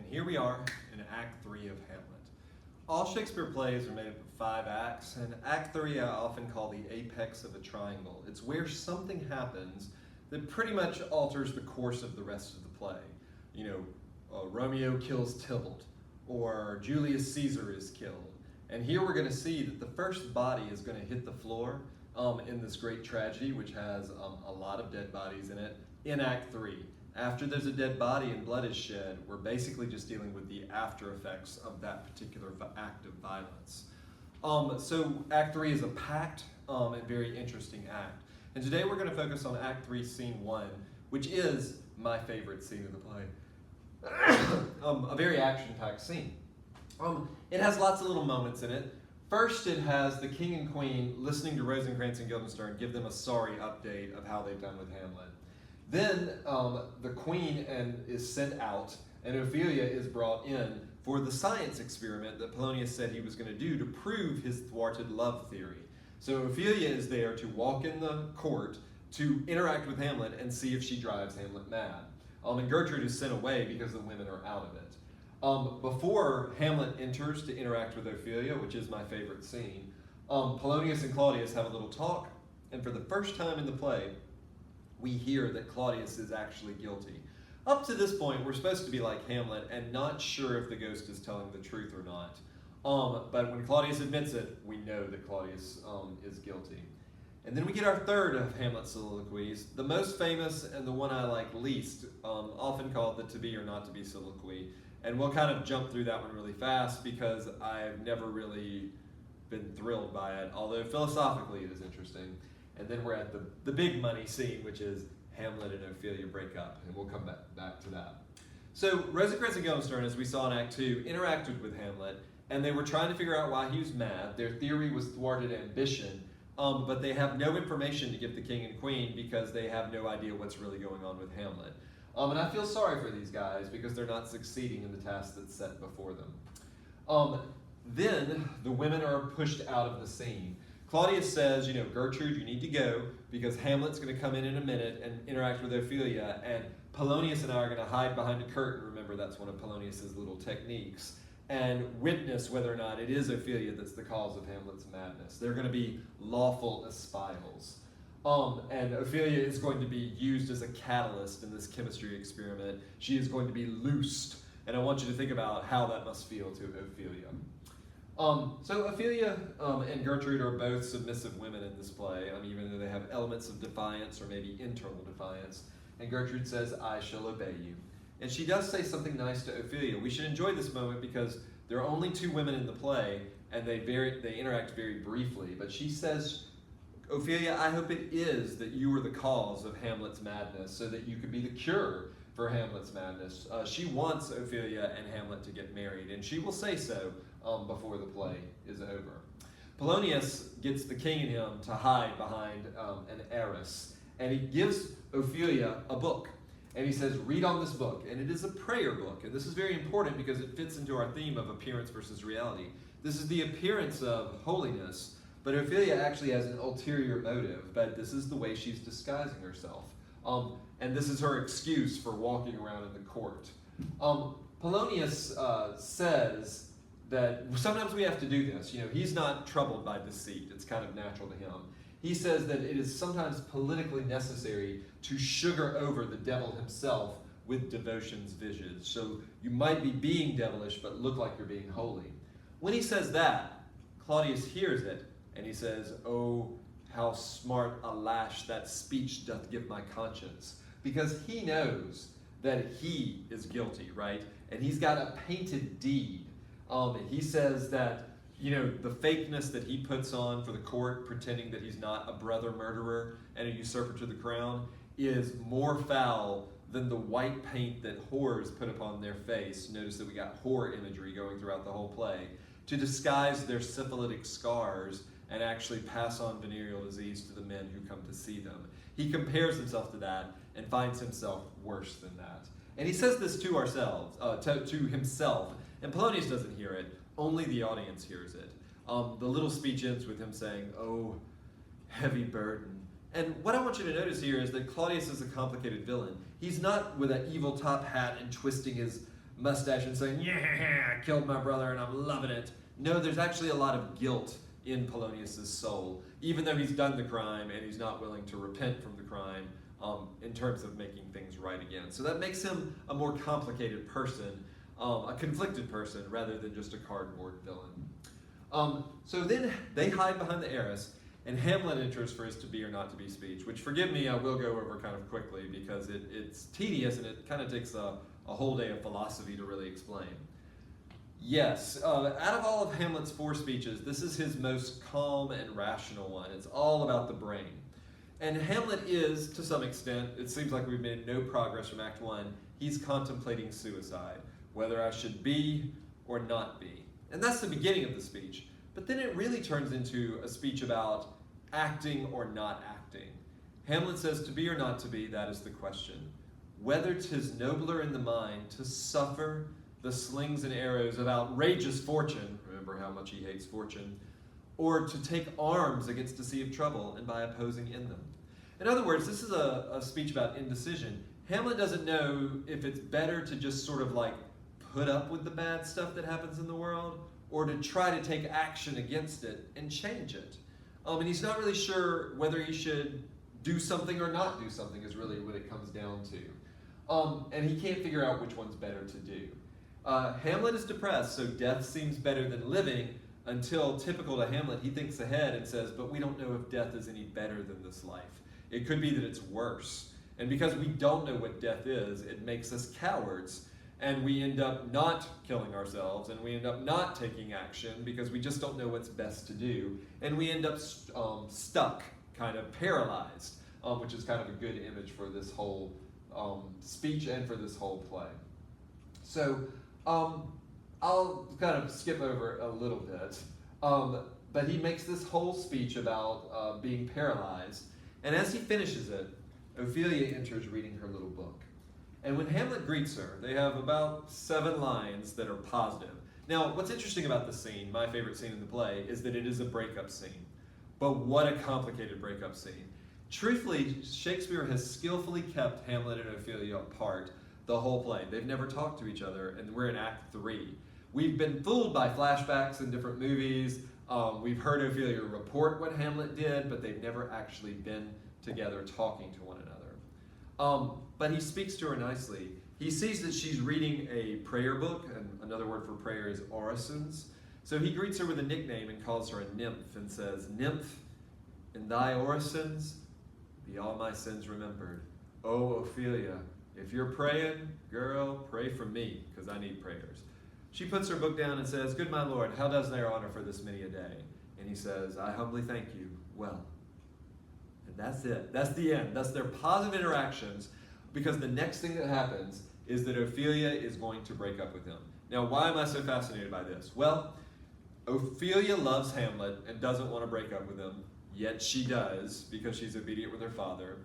here we are in Act 3 of Hamlet. All Shakespeare plays are made up of 5 acts, and Act 3 I often call the apex of a triangle. It's where something happens that pretty much alters the course of the rest of the play. Romeo kills Tybalt, or Julius Caesar is killed. And here we're going to see that the first body is going to hit the floor in this great tragedy, which has a lot of dead bodies in it, in Act 3. After there's a dead body and blood is shed, we're basically just dealing with the after effects of that particular act of violence. So Act 3 is a packed and very interesting act. And today we're going to focus on Act 3, Scene 1, which is my favorite scene of the play. A very action-packed scene. It has lots of little moments in it. First, it has the king and queen listening to Rosencrantz and Guildenstern give them a sorry update of how they've done with Hamlet. Then the queen is sent out, and Ophelia is brought in for the science experiment that Polonius said he was going to do to prove his thwarted love theory. So Ophelia is there to walk in the court to interact with Hamlet and see if she drives Hamlet mad. And Gertrude is sent away because the women are out of it. Before Hamlet enters to interact with Ophelia, which is my favorite scene, Polonius and Claudius have a little talk, and for the first time in the play, we hear that Claudius is actually guilty. Up to this point, we're supposed to be like Hamlet and not sure if the ghost is telling the truth or not. But when Claudius admits it, we know that Claudius is guilty. And then we get our third of Hamlet's soliloquies, the most famous and the one I like least, often called the to be or not to be soliloquy. And we'll kind of jump through that one really fast because I've never really been thrilled by it, although philosophically it is interesting. And then we're at the big money scene, which is Hamlet and Ophelia break up, and we'll come back to that. So Rosencrantz and Guildenstern, as we saw in Act 2, interacted with Hamlet, and they were trying to figure out why he was mad. Their theory was thwarted ambition, but they have no information to give the king and queen because they have no idea what's really going on with Hamlet. And I feel sorry for these guys because they're not succeeding in the task that's set before them. Then the women are pushed out of the scene. Claudius says, Gertrude, you need to go because Hamlet's going to come in a minute and interact with Ophelia, and Polonius and I are going to hide behind a curtain. Remember, that's one of Polonius's little techniques, and witness whether or not it is Ophelia that's the cause of Hamlet's madness. They're going to be lawful espials. And Ophelia is going to be used as a catalyst in this chemistry experiment. She is going to be loosed, and I want you to think about how that must feel to Ophelia. So Ophelia and Gertrude are both submissive women in this play, even though they have elements of defiance or maybe internal defiance. And Gertrude says, I shall obey you. And she does say something nice to Ophelia. We should enjoy this moment because there are only 2 women in the play, and they interact very briefly. But she says, Ophelia, I hope it is that you were the cause of Hamlet's madness so that you could be the cure for Hamlet's madness. She wants Ophelia and Hamlet to get married, and she will say so before the play is over. Polonius gets the king and him to hide behind an arras, and he gives Ophelia a book. And he says, read on this book. And it is a prayer book. And this is very important because it fits into our theme of appearance versus reality. This is the appearance of holiness, but Ophelia actually has an ulterior motive, but this is the way she's disguising herself. And this is her excuse for walking around in the court. Polonius says that sometimes we have to do this. He's not troubled by deceit. It's kind of natural to him. He says that it is sometimes politically necessary to sugar over the devil himself with devotion's visage. So you might be being devilish, but look like you're being holy. When he says that, Claudius hears it, and he says, oh, how smart a lash that speech doth give my conscience. Because he knows that he is guilty, right? And he's got a painted deed. And he says that, the fakeness that he puts on for the court, pretending that he's not a brother murderer and a usurper to the crown, is more foul than the white paint that whores put upon their face. Notice that we got whore imagery going throughout the whole play, to disguise their syphilitic scars and actually pass on venereal disease to the men who come to see them. He compares himself to that and finds himself worse than that. And he says this to himself, and Polonius doesn't hear it, only the audience hears it. The little speech ends with him saying, oh, heavy burden. And what I want you to notice here is that Claudius is a complicated villain. He's not with an evil top hat and twisting his mustache and saying, yeah, I killed my brother and I'm loving it. No, there's actually a lot of guilt in Polonius's soul, even though he's done the crime and he's not willing to repent from the crime in terms of making things right again. So that makes him a more complicated person, a conflicted person, rather than just a cardboard villain. So then they hide behind the arras, and Hamlet enters for his to be or not to be speech, which, forgive me, I will go over kind of quickly because it's tedious and it kind of takes a whole day of philosophy to really explain. Yes, out of all of Hamlet's 4 speeches, this is his most calm and rational one. It's all about the brain. And Hamlet is, to some extent, it seems like we've made no progress from Act 1, he's contemplating suicide, whether I should be or not be. And that's the beginning of the speech. But then it really turns into a speech about acting or not acting. Hamlet says, to be or not to be, that is the question. Whether 'tis nobler in the mind to suffer the slings and arrows of outrageous fortune, remember how much he hates fortune, or to take arms against a sea of trouble and by opposing in them. In other words, this is a speech about indecision. Hamlet doesn't know if it's better to just sort of like put up with the bad stuff that happens in the world or to try to take action against it and change it. And he's not really sure whether he should do something or not do something is really what it comes down to. And he can't figure out which one's better to do. Hamlet is depressed, so death seems better than living, until, typical to Hamlet, he thinks ahead and says, but we don't know if death is any better than this life. It could be that it's worse. And because we don't know what death is, it makes us cowards, and we end up not killing ourselves, and we end up not taking action because we just don't know what's best to do, and we end up stuck, kind of paralyzed, which is kind of a good image for this whole speech and for this whole play. So I'll kind of skip over a little bit, but he makes this whole speech about being paralyzed, and as he finishes it, Ophelia enters reading her little book. And when Hamlet greets her, they have about 7 lines that are positive. Now, what's interesting about this scene, my favorite scene in the play, is that it is a breakup scene. But what a complicated breakup scene. Truthfully, Shakespeare has skillfully kept Hamlet and Ophelia apart the whole play. They've never talked to each other, and we're in Act 3. We've been fooled by flashbacks in different movies. We've heard Ophelia report what Hamlet did, but they've never actually been together talking to one another. But he speaks to her nicely. He sees that she's reading a prayer book, and another word for prayer is orisons. So he greets her with a nickname and calls her a nymph and says, "Nymph, in thy orisons be all my sins remembered. Oh, Ophelia, if you're praying, girl, pray for me, because I need prayers." She puts her book down and says, "Good my lord, how does thy honor for this many a day?" And he says, "I humbly thank you, well." And that's it. That's the end. That's their positive interactions, because the next thing that happens is that Ophelia is going to break up with him. Now, why am I so fascinated by this? Well, Ophelia loves Hamlet and doesn't want to break up with him, yet she does, because she's obedient with her father.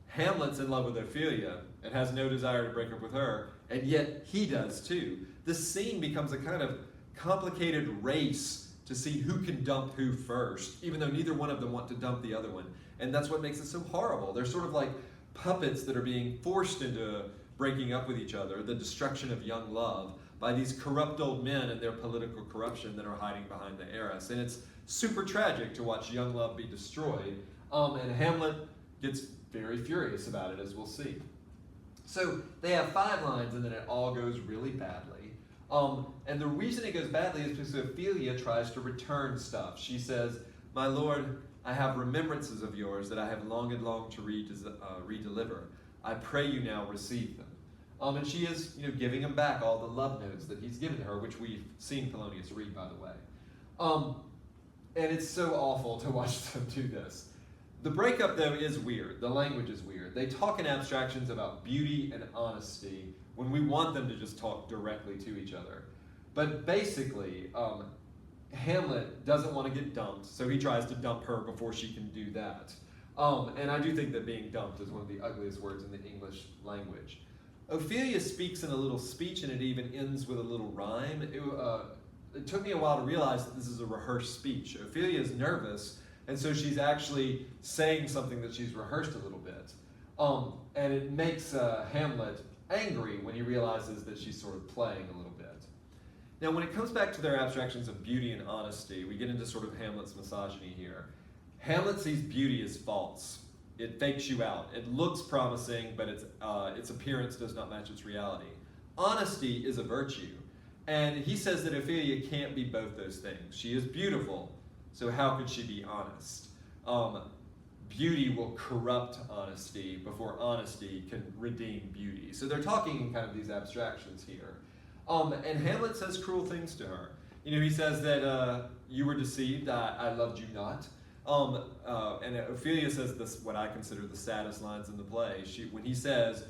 Hamlet's in love with Ophelia and has no desire to break up with her, and yet he does too. This scene becomes a kind of complicated race to see who can dump who first, even though neither one of them want to dump the other one. And that's what makes it so horrible. They're sort of like puppets that are being forced into breaking up with each other, the destruction of young love, by these corrupt old men and their political corruption that are hiding behind the arras. And it's super tragic to watch young love be destroyed. And Hamlet gets very furious about it, as we'll see. So they have 5 lines, and then it all goes really badly. And the reason it goes badly is because Ophelia tries to return stuff. She says, "My lord, I have remembrances of yours that I have longed and longed to redeliver. I pray you now receive them." And she is, giving him back all the love notes that he's given her, which we've seen Polonius read, by the way. And it's so awful to watch them do this. The breakup, though, is weird. The language is weird. They talk in abstractions about beauty and honesty when we want them to just talk directly to each other. But basically, Hamlet doesn't want to get dumped, so he tries to dump her before she can do that. And I do think that being dumped is one of the ugliest words in the English language. Ophelia speaks in a little speech, and it even ends with a little rhyme. It took me a while to realize that this is a rehearsed speech. Ophelia is nervous, and so she's actually saying something that she's rehearsed a little bit. And it makes Hamlet angry when he realizes that she's sort of playing a little bit. Now, when it comes back to their abstractions of beauty and honesty, we get into sort of Hamlet's misogyny here. Hamlet sees beauty as false. It fakes you out. It looks promising, but its appearance does not match its reality. Honesty is a virtue. And he says that Ophelia can't be both those things. She is beautiful, so how could she be honest? Beauty will corrupt honesty before honesty can redeem beauty. So they're talking in kind of these abstractions here. And Hamlet says cruel things to her. He says that you were deceived, I loved you not. And Ophelia says this, what I consider the saddest lines in the play. When he says,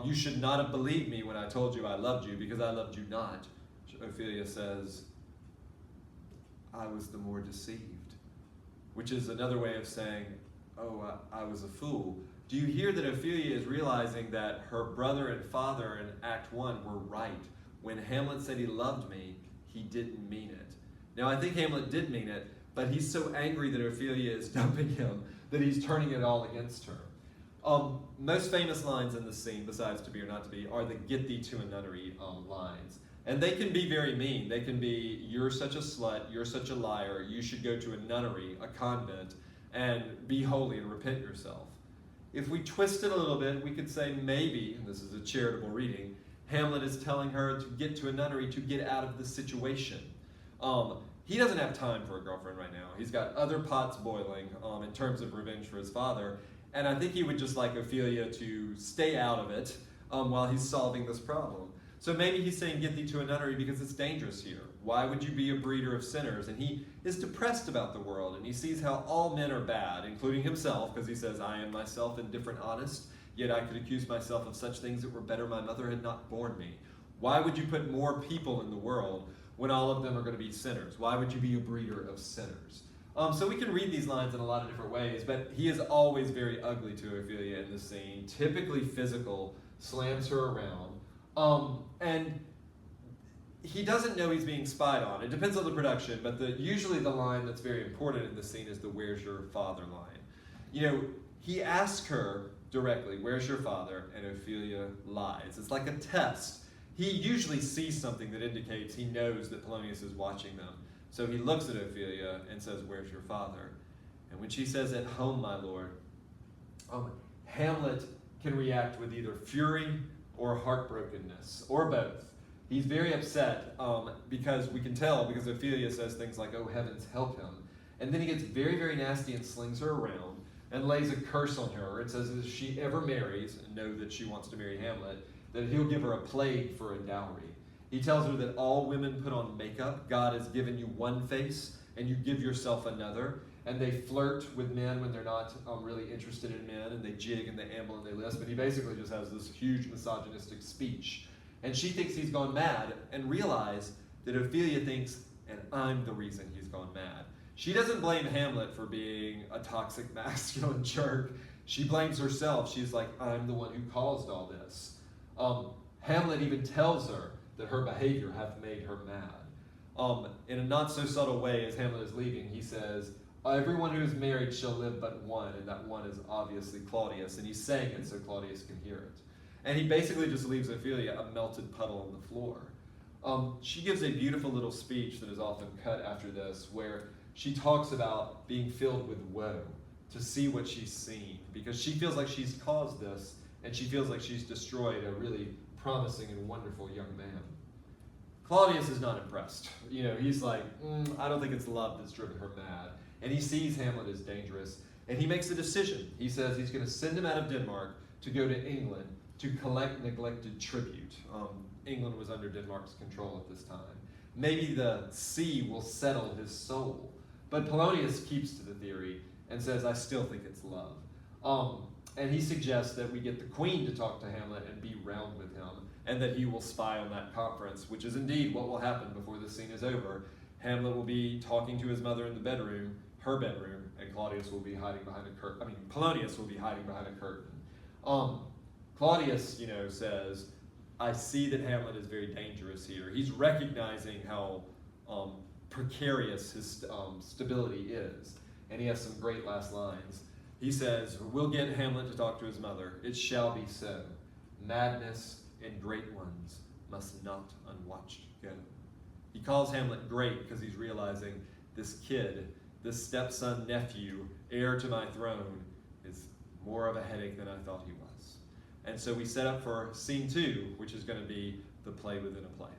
you should not have believed me when I told you I loved you because I loved you not. Ophelia says, I was the more deceived, which is another way of saying, oh, I was a fool. Do you hear that Ophelia is realizing that her brother and father in Act 1 were right? When Hamlet said he loved me, he didn't mean it. Now, I think Hamlet did mean it, but he's so angry that Ophelia is dumping him that he's turning it all against her. Most famous lines in the scene, besides to be or not to be, are the get thee to a nunnery lines. And they can be very mean. They can be, you're such a slut, you're such a liar, you should go to a nunnery, a convent, and be holy and repent yourself. If we twist it a little bit, we could say maybe, and this is a charitable reading, Hamlet is telling her to get to a nunnery to get out of the situation. He doesn't have time for a girlfriend right now. He's got other pots boiling in terms of revenge for his father, and I think he would just like Ophelia to stay out of it while he's solving this problem. So maybe he's saying get thee to a nunnery because it's dangerous here. Why would you be a breeder of sinners? And he is depressed about the world, and he sees how all men are bad, including himself, because he says, I am myself indifferent honest, yet I could accuse myself of such things that were better my mother had not borne me. Why would you put more people in the world when all of them are going to be sinners? Why would you be a breeder of sinners? So we can read these lines in a lot of different ways, but he is always very ugly to Ophelia in the scene, typically physical, slams her around, and he doesn't know he's being spied on. It depends on the production, but usually the line that's very important in the scene is the where's your father line. He asks her directly, where's your father? And Ophelia lies. It's like a test. He usually sees something that indicates he knows that Polonius is watching them. So he looks at Ophelia and says, where's your father? And when she says, at home, my lord, Hamlet can react with either fury or heartbrokenness, or both. He's very upset because we can tell, because Ophelia says things like, oh heavens, help him. And then he gets very, very nasty and slings her around and lays a curse on her and says if she ever marries, and know that she wants to marry Hamlet, that he'll give her a plague for a dowry. He tells her that all women put on makeup. God has given you one face, and you give yourself another. And they flirt with men when they're not really interested in men, and they jig and they amble and they lisp. And he basically just has this huge misogynistic speech. And she thinks he's gone mad, and realize that Ophelia thinks, and I'm the reason he's gone mad. She doesn't blame Hamlet for being a toxic masculine jerk. She blames herself. She's like, I'm the one who caused all this. Hamlet even tells her that her behavior hath made her mad. In a not so subtle way, as Hamlet is leaving, he says, everyone who is married shall live but one, and that one is obviously Claudius, and he's saying it so Claudius can hear it. And he basically just leaves Ophelia a melted puddle on the floor. She gives a beautiful little speech that is often cut after this, where she talks about being filled with woe to see what she's seen, because she feels like she's caused this, and she feels like she's destroyed a really promising and wonderful young man. Claudius is not impressed. He's like, I don't think it's love that's driven her mad. And he sees Hamlet as dangerous, and he makes a decision. He says he's going to send him out of Denmark to go to England to collect neglected tribute. England was under Denmark's control at this time. Maybe the sea will settle his soul. But Polonius keeps to the theory and says, I still think it's love. And he suggests that we get the queen to talk to Hamlet and be round with him, and that he will spy on that conference, which is indeed what will happen before this scene is over. Hamlet will be talking to his mother in the bedroom, her bedroom, and Claudius will be hiding behind a curtain. Polonius will be hiding behind a curtain. Claudius, says, I see that Hamlet is very dangerous here. He's recognizing how precarious his stability is. And he has some great last lines. He says, we'll get Hamlet to talk to his mother. It shall be so. Madness and great ones must not unwatched go. He calls Hamlet great because he's realizing this kid, this stepson nephew, heir to my throne, is more of a headache than I thought he was. And so we set up for scene 2, which is going to be the play within a play.